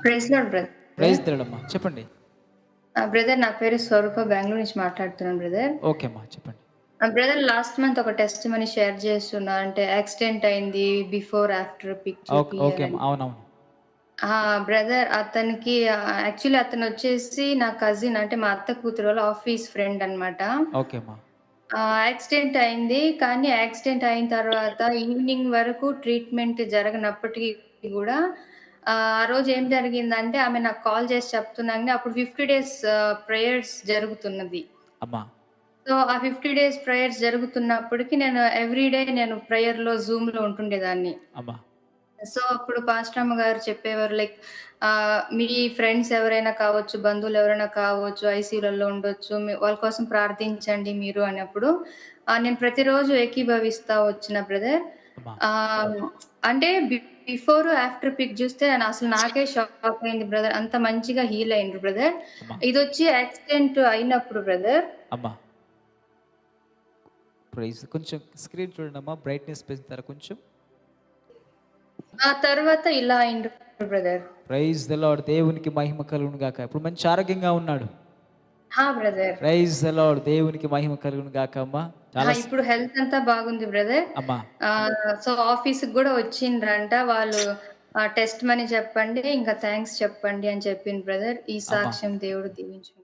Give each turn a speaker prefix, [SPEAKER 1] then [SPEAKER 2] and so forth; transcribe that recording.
[SPEAKER 1] Praise lord
[SPEAKER 2] praise
[SPEAKER 1] brother.
[SPEAKER 2] దేవుడమ్మా. చెప్పండి.
[SPEAKER 1] Brother నా పేరు స్వరూప బెంగుళూరు నుంచి మాట్లాడుతున్నాను బ్రదర్.
[SPEAKER 2] ఓకే అమ్మా. చెప్పండి.
[SPEAKER 1] బ్రదర్ లాస్ట్ మంత్ ఒక టెస్టిమనీ షేర్ చేస్తున్నా. అంటే యాక్సిడెంట్ అయింది. బిఫోర్, ఆఫ్టర్ పిక్
[SPEAKER 2] ఓకే అమ్మా.
[SPEAKER 1] చూపియాలని.
[SPEAKER 2] అవునవును.
[SPEAKER 1] బ్రదర్ అతనికి యాక్చువల్లీ అతనొచ్చేసి నా కజిన్ అంటే మా అత్త కూతురు వాళ్ళ ఆఫీస్ ఫ్రెండ్ అన్నమాట.
[SPEAKER 2] ఓకే అమ్మా.
[SPEAKER 1] యాక్సిడెంట్ అయింది. కానీ యాక్సిడెంట్ అయిన తర్వాత ఈవినింగ్ వరకు ట్రీట్‌మెంట్ జరగనప్పటికి గూడా ఆ రోజు ఏం జరిగిందంటే ఆమె నాకు కాల్ చేసి చెప్తుందండి. అప్పుడు 50 డేస్ ప్రేయర్స్ జరుగుతున్నది.
[SPEAKER 2] అమ్మా.
[SPEAKER 1] సో, ఆ 50 డేస్ ప్రేయర్స్ జరుగుతున్నప్పటికి నేను ఎవ్రీ డే నేను ప్రేయర్‌లో జూమ్‌లో ఉంటుండేదాన్ని.
[SPEAKER 2] అమ్మా.
[SPEAKER 1] సో, అప్పుడు పాస్టర్ అమ్మగారు చెప్పేవారు లైక్ మీ ఫ్రెండ్స్ ఎవరైనా కావచ్చు, బంధువులు ఎవరైనా కావచ్చు, ఐసీయూలలో ఉండొచ్చు. వాళ్ళ కోసం ప్రార్థించండి మీరు అన్నప్పుడు నేను ప్రతిరోజు ఏకీభవిస్తా వచ్చిన బ్రదర్.
[SPEAKER 2] అమ్మా.
[SPEAKER 1] ఆహ్, అంటే బిఫోర్, ఆఫ్టర్ పిక్ జూస్తే అసలు నాకే షాక్ అయింది బ్రదర్. అంత మంచిగా హీల్ అయిండ్రు బ్రదర్.
[SPEAKER 2] అమ్మా.
[SPEAKER 1] ఇదొచ్చి యాక్సిడెంట్ అయినప్పుడు బ్రదర్.
[SPEAKER 2] అమ్మా. ప్రైజ్ కొంచెం స్క్రీన్ చూడండమ్మా. బ్రైట్‌నెస్ పెంచుతారా కొంచెం?
[SPEAKER 1] ఆ తర్వాత ఇలా అయిండ్రు బ్రదర్.
[SPEAKER 2] Praise the lord. దేవునికి మహిమ కలుగును గాక. ఇప్పుడు మంచి ఆరోగ్యంగా ఉన్నాడు.
[SPEAKER 1] బ్రదర్.
[SPEAKER 2] Praise the lord. దేవునికి మహిమ కలుగును గాక అమ్మా. చాలా
[SPEAKER 1] ఇప్పుడు హెల్త్ అంతా బాగుంది బ్రదర్.
[SPEAKER 2] అమ్మా.
[SPEAKER 1] సో, ఆఫీస్‌కి గూడా వచ్చిండ్రంట. వాళ్ళు టెస్ట్ మని చెప్పండి, ఇంకా థాంక్స్ చెప్పండి అని చెప్పిండ్రు బ్రదర్. ఈ
[SPEAKER 2] అమ్మా.
[SPEAKER 1] సాక్ష్యం దేవుడు దీవించును.